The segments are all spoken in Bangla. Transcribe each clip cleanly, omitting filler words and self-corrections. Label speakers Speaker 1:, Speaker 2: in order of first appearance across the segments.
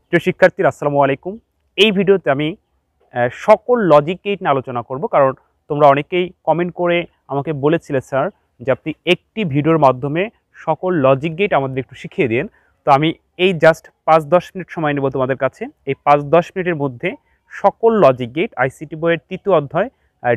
Speaker 1: প্রিয় শিক্ষার্থীরা আসসালামু আলাইকুম। এই ভিডিওতে আমি সকল লজিক গেট নিয়ে আলোচনা করব, কারণ তোমরা অনেকেই কমেন্ট করে আমাকে বলেছিলে স্যার যে আপনি একটি ভিডিওর মাধ্যমে সকল লজিক গেট আমাদের একটু শিখিয়ে দিন। তো আমি এই জাস্ট 5-10 মিনিট সময় নেব তোমাদের কাছে। এই 5-10 মিনিটের মধ্যে সকল লজিক গেট আইসিটি বইয়ের 3য় অধ্যায়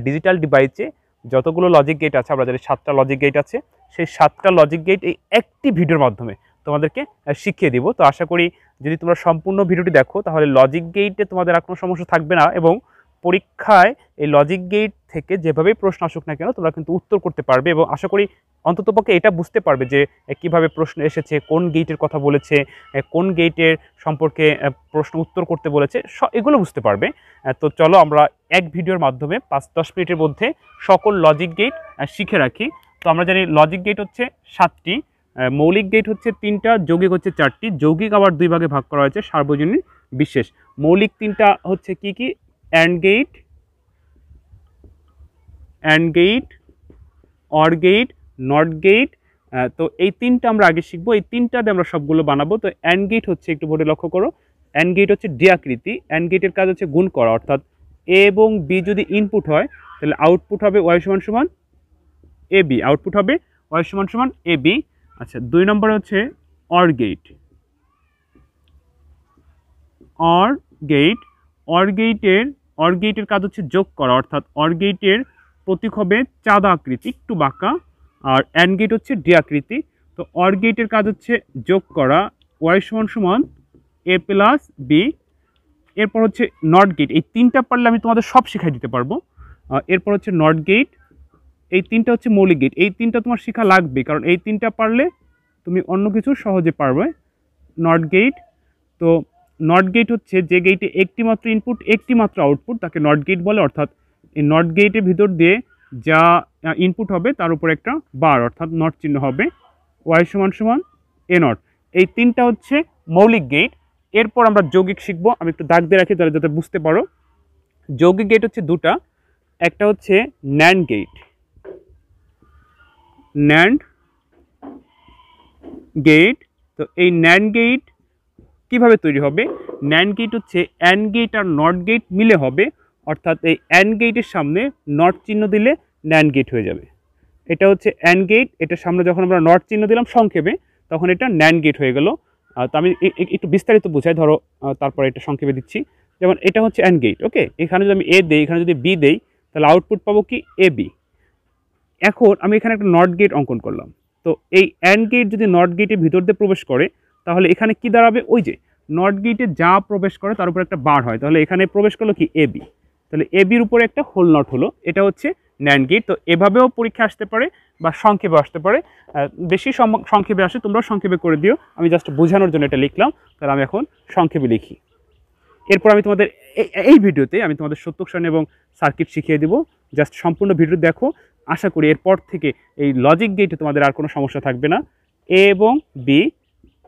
Speaker 1: ডিজিটাল ডিভাইসে যতগুলো লজিক গেট আছে, আমরা জানি 7টা লজিক গেট আছে, সেই 7টা লজিক গেট এই একটি ভিডিওর মাধ্যমে তোমাদেরকে শিখিয়ে দিব। তো আশা করি যদি তোমরা সম্পূর্ণ ভিডিওটি দেখো তাহলে লজিক গেটে তোমাদের আর কোনো সমস্যা থাকবে না, এবং পরীক্ষায় এই লজিক গেট থেকে যেভাবেই প্রশ্ন আসুক না কেন তোমরা কিন্তু উত্তর করতে পারবে, এবং আশা করি অন্ততপক্ষে এটা বুঝতে পারবে যে কিভাবে প্রশ্ন এসেছে, কোন গেটের কথা বলেছে, কোন গেটের সম্পর্কে প্রশ্ন উত্তর করতে বলেছে, এগুলো বুঝতে পারবে। তো চলো আমরা এক ভিডিওর মাধ্যমে 5-10 মিনিটের মধ্যে সকল লজিক গেট শিখে রাখি। তো আমরা জানি লজিক গেট হচ্ছে 7টি, মৌলিক গেট হচ্ছে 3টা, যৌগিক হচ্ছে 4টি। যৌগিক আবার 2 ভাগে ভাগ করা হয়েছে, সার্বজনীন, বিশেষ। মৌলিক 3টা হচ্ছে কি কি? AND gate, OR gate, NOT gate. তো এই 3টা আমরা আগে শিখবো, এই 3টাতে আমরা সবগুলো বানাবো। তো অ্যান্ড গেট হচ্ছে, একটু বোর্ডে লক্ষ্য করো, অ্যান্ড গেট হচ্ছে ডি আকৃতি। অ্যান্ড গেটের কাজ হচ্ছে গুণ করা, অর্থাৎ এ এবং বি যদি ইনপুট হয় তাহলে আউটপুট হবে ওয়াই সমান সমান এ বি, আউটপুট হবে ওয়াই সমান সমান এ বি। আচ্ছা, 2 নম্বরে হচ্ছে অর গেট। অর গেটের কাজ হচ্ছে যোগ করা, অর্থাৎ অর গেটের প্রতীক হবে চাঁদা আকৃতি, একটু বাঁকা। আর অ্যান্ড গেট হচ্ছে ডি আকৃতি। তো অর গেটের কাজ হচ্ছে যোগ করা, ওয়াই সমান সমান এ প্লাস বি। এরপর হচ্ছে নট গেট। এই 3টা পারলে আমি তোমাদের সব শিখাই দিতে পারবো। এরপর হচ্ছে নট গেট। এই 3টা হচ্ছে মৌলিক গেট। এই 3টা তোমার শেখা লাগবে, কারণ এই 3টা পারলে তুমি অন্য কিছু সহজে পারবে। NOT gate. তো নট গেট হচ্ছে যে গেটে একটি মাত্র ইনপুট, একটি মাত্র আউটপুট, তাকে নট গেট বলে। অর্থাৎ এই নট গেটের ভিতর দিয়ে যা ইনপুট হবে তার উপর একটা বার, অর্থাৎ নট চিহ্ন হবে, ওয়াই সমান সমান এ নট। এই 3টা হচ্ছে মৌলিক গেট। এরপর আমরা যৌগিক শিখবো। আমি একটু দাগ দিয়ে রাখি তাহলে যাতে বুঝতে পারো। যৌগিক গেট হচ্ছে 2টা, একটা হচ্ছে ন্যান্ড গেট। তো এই ন্যান্ড গেট কিভাবে তৈরি হবে? ন্যান্ড গেট হচ্ছে অ্যান্ড গেট আর নট গেট মিলে হবে, অর্থাৎ এই অ্যান্ড গেটের সামনে নট চিহ্ন দিলে ন্যান্ড গেট হয়ে যাবে। এটা হচ্ছে অ্যান্ড গেট, এটার সামনে যখন আমরা নট চিহ্ন দিলাম সংক্ষেপে, তখন এটা ন্যান্ড গেট হয়ে গেল। তো আমি একটু বিস্তারিত বোঝাই, ধরো তারপরে এটা সংক্ষেপে দিচ্ছি। যেমন এটা হচ্ছে অ্যান্ড গেট, ওকে। এখানে যদি আমি এ দেই, এখানে যদি বি দেই, তাহলে আউটপুট পাবো কি? A B. এখন আমি এখানে একটা নট গেট অঙ্কন করলাম। তো এই অ্যান্ড গেট যদি নট গেটের ভিতর দিয়ে প্রবেশ করে তাহলে এখানে কি দাঁড়াবে? ওই যে নট গেটে যা প্রবেশ করে তার উপর একটা বার হয়, তাহলে এখানে প্রবেশ করলো কি? A B. তাহলে এ বির উপরে একটা হোল নট হলো, এটা হচ্ছে ন্যান্ড গেট। তো এভাবেও পরীক্ষা আসতে পারে বা সংক্ষেপে আসতে পারে। বেশি সংক্ষেপে আসে, তোমরাও সংক্ষেপে করে দিও। আমি জাস্ট বোঝানোর জন্য এটা লিখলাম, তাহলে আমি এখন সংক্ষেপে লিখি। এরপর আমি তোমাদের এই ভিডিওতে আমি তোমাদের সূত্রক সারণী এবং সার্কিট শিখিয়ে দেবো। জাস্ট সম্পূর্ণ ভিডিও দেখো। আশা করি এরপর থেকে এই লজিক গেটে তোমাদের আর কোনো সমস্যা থাকবে না। এ এবং বি,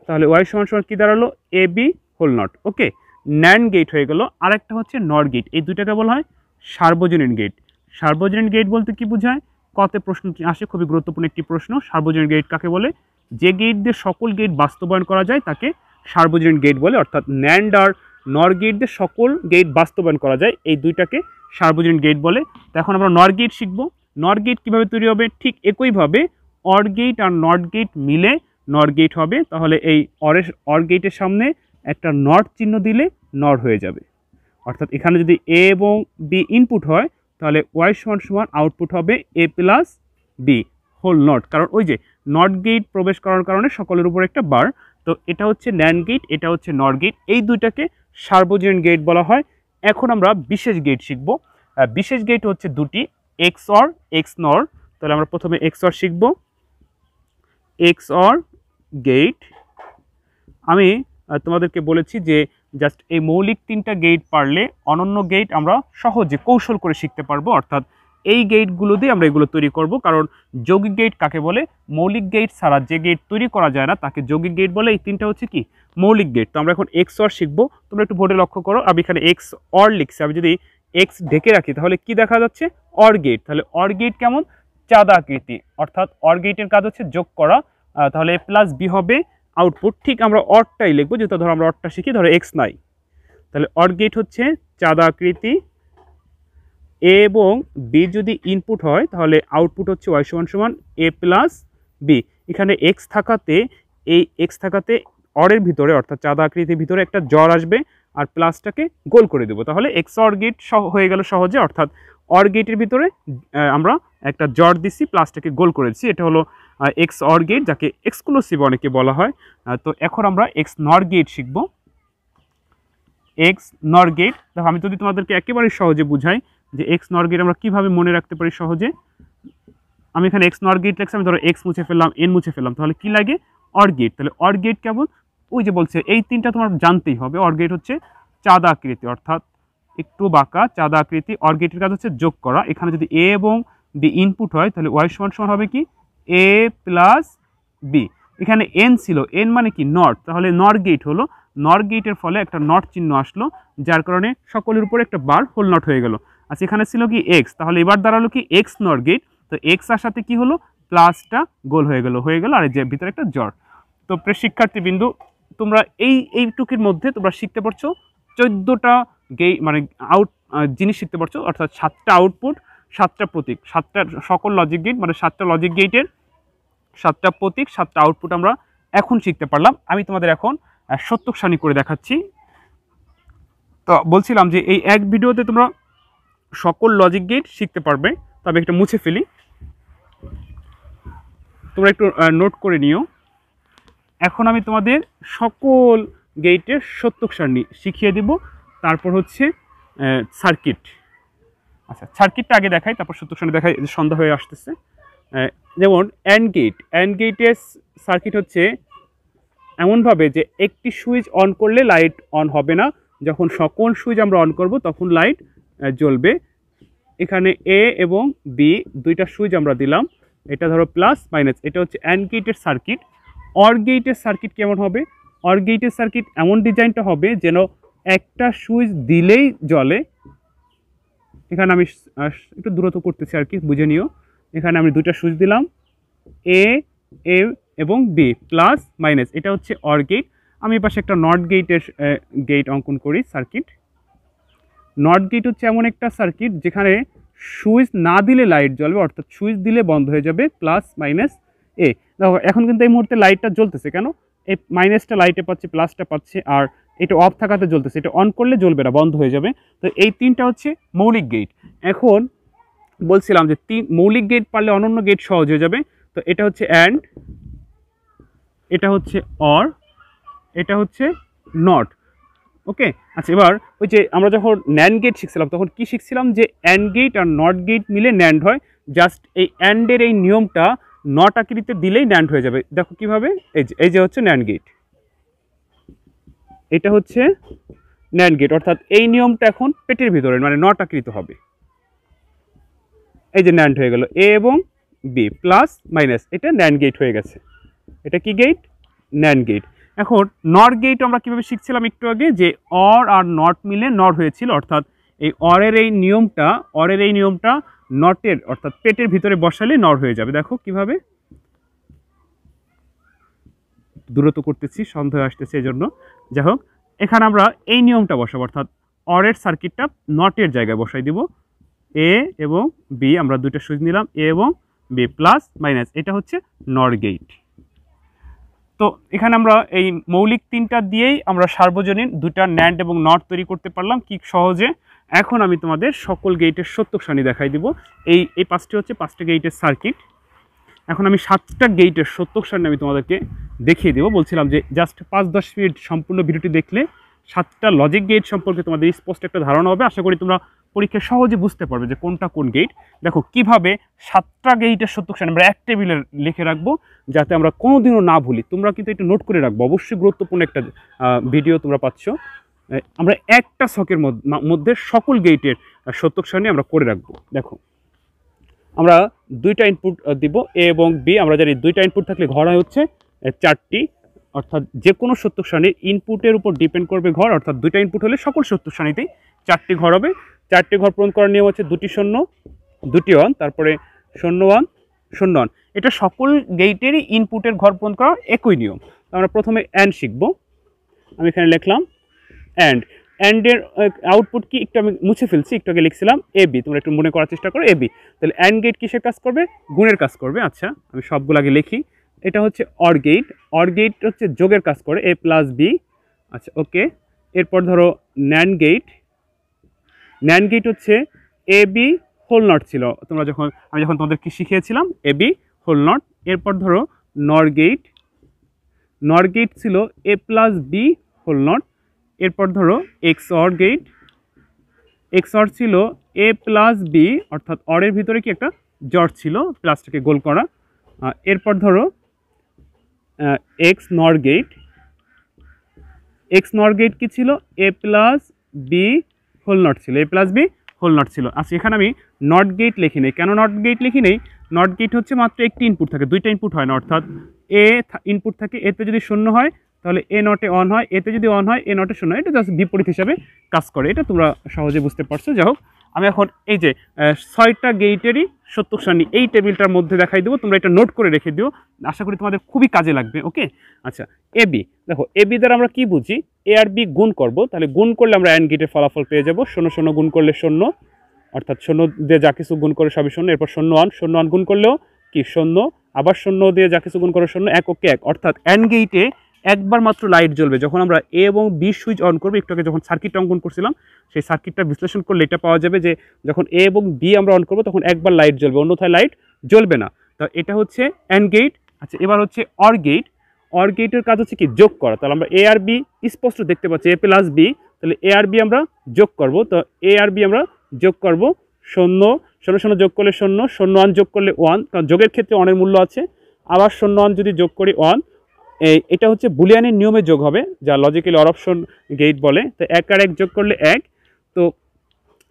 Speaker 1: তাহলে ওয়াই সমান সমান কী দাঁড়ালো? A B whole not, okay. NAND gate হয়ে গেল। আরেকটা হচ্ছে নট গেট। এই দুইটাকে বলা হয় সার্বজনীন গেট। সার্বজনীন গেট বলতে কি বোঝায়? কতে প্রশ্ন আসে, খুবই গুরুত্বপূর্ণ একটি প্রশ্ন। সার্বজনীন গেট কাকে বলে? যে গেট দিয়ে সকল গেট বাস্তবায়ন করা যায় তাকে সার্বজনীন গেট বলে। অর্থাৎ ন্যান্ড আর নর গেট দিয়ে সকল গেট বাস্তবায়ন করা যায়, এই দুইটাকে সার্বজনীন গেট বলে। তো এখন আমরা নর গেট শিখবো। নর গেট কীভাবে তৈরি হবে? ঠিক একইভাবে অর গেট আর নট গেট মিলে নর গেট হবে। তাহলে এই অর গেটের সামনে একটা নট চিহ্ন দিলে নর হয়ে যাবে। অর্থাৎ এখানে যদি এ এবং বি ইনপুট হয় তাহলে ওয়াই সমান সমান আউটপুট হবে এ প্লাস বি হোল নট, কারণ ওই যে নট গেট প্রবেশ করার কারণে সকলের উপর একটা বার। তো এটা হচ্ছে ন্যান্ড গেট, এটা হচ্ছে নর গেট। এই দুইটাকে সার্বজনীন গেট বলা হয়। এখন আমরা বিশেষ গেট শিখব। বিশেষ গেট হচ্ছে 2টি, এক্স অর, এক্স নর। তাহলে আমরা প্রথমে এক্স অর শিখব। এক্স অর গেট আমি তোমাদেরকে বলেছি যে জাস্ট এই মৌলিক 3টা গেট পারলে অনন্য গেট আমরা সহজে কৌশল করে শিখতে পারবো। অর্থাৎ এই গেটগুলো দিয়ে আমরা এগুলো তৈরি করব। কারণ যৌগিক গেট কাকে বলে? মৌলিক গেট ছাড়া যে গেট তৈরি করা যায় না তাকে যৌগিক গেট বলে। এই 3টা হচ্ছে কি? মৌলিক গেট। তো আমরা এখন এক্স অর শিখবো। তোমরা একটু বোর্ডে লক্ষ্য করো, আমি এখানে এক্স অর লিখছি। আমি যদি এক্স ঢেকে রাখি তাহলে কি দেখা যাচ্ছে? OR gate. তাহলে অর গেট কেমন? চাঁদা আকৃতি। অর্থাৎ অর গেটের কাজ হচ্ছে যোগ করা। তাহলে এ প্লাস বি হবে আউটপুট, ঠিক আমরা অরটাই লিখবো, যেহেতু ধরো আমরা অরটা শিখি, ধরো এক্স নাই, তাহলে অর গেট হচ্ছে চাঁদা আকৃতি, এ এবং বি যদি ইনপুট হয় তাহলে আউটপুট হচ্ছে ওয়াই সমান সমান এ প্লাস বি। এখানে এক্স থাকাতে, এই এক্স থাকাতে অরের ভিতরে অর্থাৎ চাঁদা আকৃতির ভিতরে একটা জ্বর আসবে, আর প্লাসটাকে গোল করে দেবো, তাহলে এক্স অর গেট হয়ে গেল সহজে। অর্থাৎ অর গেটের ভিতরে আমরা একটা জ্বর দিচ্ছি, প্লাসটাকে গোল করেছি, এটা হলো এক্স অর গেট, যাকে এক্সক্লুসিভ অনেকে বলা হয়। তো এখন আমরা এক্স নর গেট শিখব। এক্স নর গেট, দেখো আমি যদি তোমাদেরকে একেবারে সহজে বুঝাই যে এক্স নর গেট আমরা কীভাবে মনে রাখতে পারি সহজে। আমি এখানে এক্স নর গেট লিখছি, আমি ধরো এক্স মুছে ফেললাম, এন মুছে ফেললাম, তাহলে কি লাগে অর গেট। তাহলে অর গেট কেমন, ওই যে বলছে এই তিনটা তোমার জানতেই হবে। অর গেট হচ্ছে চাঁদা আকৃতি, অর্থাৎ একটু বাঁকা চাঁদা আকৃতি। অর গেটের কাজ হচ্ছে যোগ করা। এখানে যদি এ এবং বি ইনপুট হয় তাহলে ওয়াই সমান সমান হবে কি এ প্লাস বি। এখানে এন ছিল, এন মানে কি নট, তাহলে নর গেট হলো, নর গেটের ফলে একটা নট চিহ্ন আসলো, যার কারণে সকলের উপরে একটা বার হোল নট হয়ে গেল। আচ্ছা এখানে ছিল কি এক্স, তাহলে এবার দাঁড়ালো কি এক্স নর গেট, তো এক্স আর সাথে কি হলো প্লাসটা গোল হয়ে গেল আর যে ভিতরে একটা জ্বর। তো প্রিয় শিক্ষার্থীবৃন্দু, তোমরা এইটুকুর মধ্যে তোমরা শিখতে পারছো 14টা মানে জিনিস শিখতে পারছো, অর্থাৎ 7টা আউটপুট, 7টা প্রতীক, 7টা সকল লজিক গেট, মানে 7টা লজিক গেটের 7টা প্রতীক, 7টা আউটপুট আমরা এখন শিখতে পারলাম। আমি তোমাদের এখন সত্যক সারণী করে দেখাচ্ছি। তো বলছিলাম যে এই এক ভিডিওতে তোমরা সকল লজিক গেট শিখতে পারবে, তবে একটা মুছে ফেলি, তোমরা একটু নোট করে নিও। এখন আমি তোমাদের সকল গেটের সত্যক সারণী শিখিয়ে দেব, তারপর হচ্ছে সার্কিট। আচ্ছা সার্কিটটা আগে দেখাই, তারপর সত্যক সারণী দেখাই, সন্ধ্যা হয়ে আসতেছে। যেমন অ্যান্ড গেট, অ্যান্ড গেটের সার্কিট হচ্ছে এমনভাবে যে একটি সুইচ অন করলে লাইট অন হবে না, যখন সকল সুইচ আমরা অন করব তখন লাইট জ্বলবে। এখানে এ এবং বি দুইটা সুইচ আমরা দিলাম, এটা ধরো প্লাস মাইনাস, এটা হচ্ছে অ্যান্ড গেটের সার্কিট। অর গেটের সার্কিট কেমন হবে, অর গেটের সার্কিট এমন ডিজাইনটা হবে যেন একটা সুইচ দিলেই জ্বলে। এখানে আমি একটু দূরত্ব করতেছি আর কি, বুঝে নিও। এখানে আমি দুইটা সুইচ দিলাম, এ এ এবং বি প্লাস মাইনাস, এটা হচ্ছে অর গেট। আমি পাশে একটা নট গেটের গেট অঙ্কন করি সার্কিট। নট গেট হচ্ছে এমন একটা সার্কিট যেখানে সুইচ না দিলে লাইট জ্বলবে, অর্থাৎ সুইচ দিলে বন্ধ হয়ে যাবে, প্লাস মাইনাস এ। দেখো এখন কিন্তু এই মুহূর্তে লাইটটা জ্বলতেছে, কেন এই মাইনাসটা লাইটে পাচ্ছে, প্লাসটা পাচ্ছে, আর এটা অফ থাকাতে জ্বলতেছে, এটা অন করলে জ্বলবে না, বন্ধ হয়ে যাবে। তো এই তিনটা হচ্ছে মৌলিক গেট। এখন বলছিলাম যে মৌলিক গেট পারলে অনন্য গেট সহজ হয়ে যাবে। তো এটা হচ্ছে অ্যান্ড, এটা হচ্ছে অর, এটা হচ্ছে নট। ওকে আচ্ছা, এবার ওই যে আমরা যখন ন্যান্ড গেট শিখছিলাম তখন কি শিখছিলাম যে অ্যান্ড গেট আর নট গেট মিলে ন্যান্ড হয়। জাস্ট এই অ্যান্ডের এই নিয়মটা নট আকৃতিতে দিলেই ন্যান্ড হয়ে যাবে। দেখো কিভাবে, এই যে হচ্ছে ন্যান্ড গেট, এটা হচ্ছে ন্যান্ড গেট, অর্থাৎ এই নিয়মটা এখন পেটের ভিতরে মানে নট আকৃত হবে। এই যে ন্যান্ড হয়ে গেল, এ এবং বি প্লাস মাইনাস, এটা ন্যান্ড গেট হয়ে গেছে। এটা কি গেট, ন্যান্ড গেট। এখন নট গেট আমরা কীভাবে শিখছিলাম একটু আগে, যে অর আর নট মিলে নট হয়েছিল, অর্থাৎ এই অরের এই নিয়মটা নটের অর্থাৎ পেটের ভিতরে বসালে নট হয়ে যাবে। দেখো কিভাবে, দূরত্ব করতেছি, সন্দেহ আসতেছে এই জন্য। যাই হোক, এখানে আমরা এই নিয়মটা বসাবো, অর্থাৎ অরের সার্কিটটা নটের জায়গায় বসাই দিব। এ এবং বি আমরা দুইটা সুইচ নিলাম, এ এবং বি প্লাস মাইনাস, এটা হচ্ছে নট গেট। তো এখানে আমরা এই মৌলিক তিনটা দিয়েই আমরা সার্বজনীন দুটা ন্যান্ড এবং নট তৈরি করতে পারলাম কি সহজে। এখন আমি তোমাদের সকল গেটের সত্যক সারণী দেখাই দিব। এই পাঁচটি হচ্ছে 5টা গেটের সার্কিট। এখন আমি 7টা গেটের সত্যক সারণী আমি তোমাদেরকে দেখিয়ে দেবো। বলছিলাম যে জাস্ট 5-10 মিনিট সম্পূর্ণ ভিডিওটি দেখলে 7টা লজিক গেট সম্পর্কে তোমাদের স্পষ্ট একটা ধারণা হবে। আশা করি তোমরা পরীক্ষায় সহজে বুঝতে পারবে যে কোনটা কোন গেট। দেখো কিভাবে 7টা গেটের সত্যক সারণী আমরা এক টেবিলে লিখে রাখবো, যাতে আমরা কোনোদিনও না ভুলি। তোমরা কিন্তু একটু নোট করে রাখবো, অবশ্যই গুরুত্বপূর্ণ একটা ভিডিও তোমরা পাচ্ছ। আমরা একটা ছকের মধ্যে সকল গেটের সত্যক সারণী আমরা করে রাখবো। দেখো আমরা দুইটা ইনপুট দিব, এ এবং বি। আমরা জানি দুইটা ইনপুট থাকলে ঘর হয় হচ্ছে 4টি, অর্থাৎ যে কোনো সত্যক সারণীর ইনপুটের উপর ডিপেন্ড করবে ঘর, অর্থাৎ দুইটা ইনপুট হলে সকল সত্যক সারণীতেই 4টি ঘর হবে। 4টি ঘর পূরণ করার নিয়ম হচ্ছে 2টি 0 2টি 1, তারপরে 0 1 0 1। এটা সকল গেটেরই ইনপুটের ঘর পূরণ করার একই নিয়ম। আমরা প্রথমে অ্যান্ড শিখব। আমি এখানে লিখলাম অ্যান্ডের আউটপুট কি একটু আমি মুছে ফেলছি, একটু আগে লিখছিলাম এবি, তোমরা একটু মনে করার চেষ্টা করো এবি। তাহলে অ্যান্ড গেট কিসের কাজ করবে? গুণের কাজ করবে। আচ্ছা আমি সবগুলো আগে লিখি। এটা হচ্ছে অর গেট, অর গেট হচ্ছে যোগের কাজ করে এ প্লাস বি। আচ্ছা ওকে, এরপর ধরো ন্যান্ড গেট, ন্যান্ড গেট হচ্ছে এ বি হোল নট ছিল তোমরা যখন আমি যখন তোমাদের কি শিখিয়েছিলাম এ বি হোল নট। এরপর ধরো নর গেট, নর গেট ছিল A plus B whole not. এরপর ধরো XOR gate, XOR ছিল এ প্লাস বি, অর্থাৎ অরের ভিতরে কি একটা জট ছিল প্লাসটাকে গোল করা। এরপর ধরো এক্স নর গেট, এক্স নর গেট কি ছিল? A plus B whole not ছিল, A plus B whole not ছিল। আচ্ছা এখানে আমি নট গেট লিখি নেই, কেন নট গেট লিখি নেই? নট গেট হচ্ছে মাত্র একটি ইনপুট থাকে, দুইটা ইনপুট হয় না, অর্থাৎ এ ইনপুট থাকে, এতে যদি শূন্য হয় তাহলে এ নটে অন হয়, এতে যদি অন হয় এ নটে শূন্য হয়, এটা জাস্ট বিপরীত হিসাবে কাজ করে, এটা তোমরা সহজে বুঝতে পারছো। যাই হোক আমি এখন এই যে 6টা গেটেরই সত্যক সারণী এই টেবিলটার মধ্যে দেখাই দেবো, তোমরা এটা নোট করে রেখে দিও, আশা করি তোমাদের খুবই কাজে লাগবে। ওকে আচ্ছা এবি, দেখো এবি দ্বারা আমরা কি বুঝি? এ আর বি গুণ করব, তাহলে গুণ করলে আমরা অ্যান্ড গেটের ফলাফল পেয়ে যাবো। 0 গুণ করলে 0, অর্থাৎ 0 দিয়ে যা কিছু গুণ করে সবই 0। এরপর 0 গুণ করলেও কি 0, আবার 0 দিয়ে যা কিছু গুণ করে 0, 1 ওকে 1, অর্থাৎ অ্যান্ড গেটে একবার মাত্র লাইট জ্বলবে যখন আমরা এ এবং বি সুইচ অন করবো। একটু আগে যখন সার্কিটটা অঙ্কন করছিলাম সেই সার্কিটটা বিশ্লেষণ করলে এটা পাওয়া যাবে যে যখন এ এবং বি আমরা অন করবো তখন একবার লাইট জ্বলবে, অন্যথায় লাইট জ্বলবে না। তো এটা হচ্ছে অ্যান্ড গেট। আচ্ছা এবার হচ্ছে অর গেট, অর গেটের কাজ হচ্ছে কি যোগ করা। তাহলে আমরা এ আর বি স্পষ্ট দেখতে পাচ্ছি এ প্লাস বি, তাহলে এ আর বি আমরা যোগ করব। তো এ আর বি আমরা যোগ করব 0 যোগ করলে 0, 1 যোগ করলে 1, কারণ যোগের ক্ষেত্রে অনের মূল্য আছে। আবার 1 যদি যোগ করি 1, এটা হচ্ছে বুলিয়ানের নিয়মে যোগ হবে, যা লজিক্যাল অর অপশন গেট বলে। তো 1 আর 1 যোগ করলে 1। তো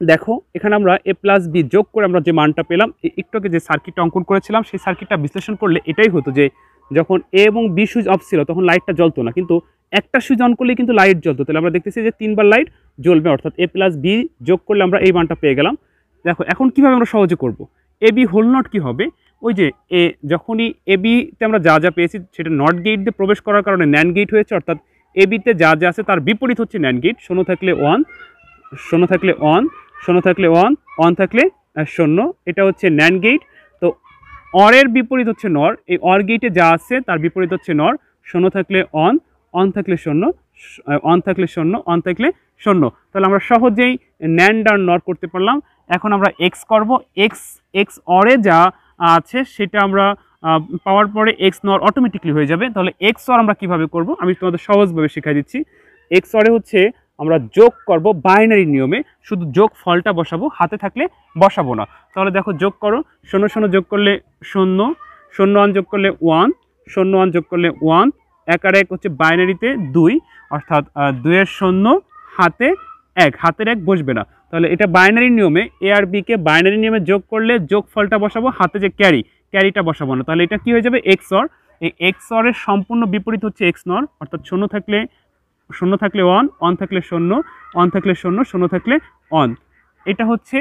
Speaker 1: দেখো এখানে আমরা এ প্লাস বি যোগ করে আমরা যে মানটা পেলাম, একটু আগে যে সার্কিটটা অঙ্কন করেছিলাম সেই সার্কিটটা বিশ্লেষণ করলে এটাই হতো যে যখন এ এবং বি সুইচ অফ ছিল তখন লাইটটা জ্বলতো না, কিন্তু একটা সুইচ অন করলেই কিন্তু লাইট জ্বলতো। তাহলে আমরা দেখতেছি যে 3বার লাইট জ্বলবে, অর্থাৎ এ প্লাস বি যোগ করলে আমরা এই মানটা পেয়ে গেলাম। দেখো এখন কীভাবে আমরা সহজে করব? এ বি হোল নট কী হবে? ওই যে যখনই এ বিতে আমরা যা যা পেয়েছি সেটা নট গেট দিয়ে প্রবেশ করার কারণে ন্যান্ড গেট হয়েছে, অর্থাৎ এ বিতে যা যা আছে তার বিপরীত হচ্ছে ন্যান্ড গেট। 0 থাকলে 1, 0 থাকলে 1, 0 থাকলে 1, 1 থাকলে 0, এটা হচ্ছে ন্যান্ড গেট। তো অরের বিপরীত হচ্ছে নর, এই অর গেটে যা আছে তার বিপরীত হচ্ছে নর। 0 থাকলে 1, 1 থাকলে 0, 1 থাকলে 0, 1 থাকলে 0। তাহলে আমরা সহজেই ন্যান্ড আর নর করতে পারলাম। এখন আমরা এক্স করব, এক্স অরে যা আছে সেটা আমরা পাওয়ার পরে এক্স নর অটোমেটিকলি হয়ে যাবে। তাহলে এক্স অর আমরা কিভাবে করব আমি তোমাদের সহজভাবে শেখাই দিচ্ছি। এক্স অরে হচ্ছে আমরা যোগ করব বাইনারি নিয়মে, শুধু যোগ ফলটা বসাবো, হাতে থাকলে বসাবো না। তাহলে দেখো যোগ করো, 0 যোগ করলে 0, 1 যোগ করলে 1, 1 যোগ করলে 1, 1 আর 1 হচ্ছে বাইনারিতে 2, অর্থাৎ 2 এর 0 হাতে 1, হাতের 1 বসবে না। তাহলে এটা বাইনারি নিয়মে এ আর বিকে বাইনারি নিয়মে যোগ করলে যোগ ফলটা বসাবো, হাতে যে ক্যারিটা বসাবো না। তাহলে এটা কি হয়ে যাবে? X or. এই এক্স অরের সম্পূর্ণ বিপরীত হচ্ছে এক্স নর, অর্থাৎ 0 থাকলে 1, 1 থাকলে 0, 1 থাকলে 0, 0 থাকলে 1। এটা হচ্ছে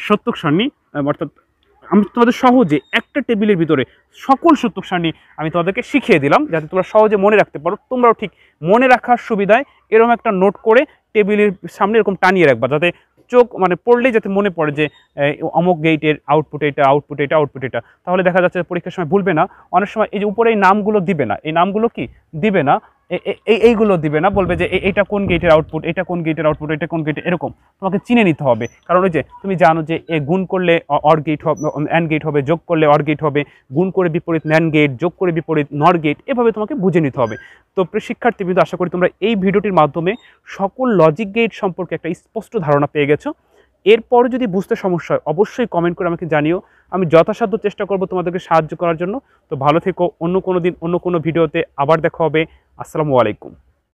Speaker 1: সত্যক সারণী, অর্থাৎ আমি তোমাদের সহজে একটা টেবিলের ভিতরে সকল সত্যক সারণী আমি তোমাদেরকে শিখিয়ে দিলাম যাতে তোমরা সহজে মনে রাখতে পারো। তোমরাও ঠিক মনে রাখার সুবিধায় এরকম একটা নোট করে টেবিলের সামনে এরকম টানিয়ে রাখবা, যাতে চোখ মানে পড়লেই যাতে মনে পড়ে যে অমুক গেটের আউটপুট এটা, আউটপুট এটা, আউটপুট এটা। তাহলে দেখা যাচ্ছে পরীক্ষার সময় ভুলবে না। অনেক সময় এই যে উপরে এই নামগুলো দিবে না, এই নামগুলো কি দিবে না, এইগুলো দিবে না, বলবে যে এটা কোন গেটের আউটপুট, এটা কোন গেটের আউটপুট, এটা কোন গেটের, এরকম তোমাকে চিনে নিতে হবে। কারণ ওই যে তুমি জানো যে গুণ করলে অর গেট হবে, অ্যান্ড গেট হবে, যোগ করলে অর গেট হবে, গুণ করে বিপরীত ন্যান্ড গেট, যোগ করে বিপরীত নর গেট, এভাবে তোমাকে বুঝে নিতে হবে। তো শিক্ষার্থীবৃন্দ, আশা করি তোমরা এই ভিডিওটির মাধ্যমে সকল লজিক গেট সম্পর্কে একটা স্পষ্ট ধারণা পেয়ে গেছো। এরপরে যদি বুঝতে সমস্যা হয় অবশ্যই কমেন্ট করে আমাকে জানিও, আমি যথাসাধ্য চেষ্টা করব তোমাদেরকে সাহায্য করার জন্য। তো ভালো থেকো, অন্য কোনো দিন অন্য কোনো ভিডিওতে আবার দেখা হবে। আসসালামু আলাইকুম।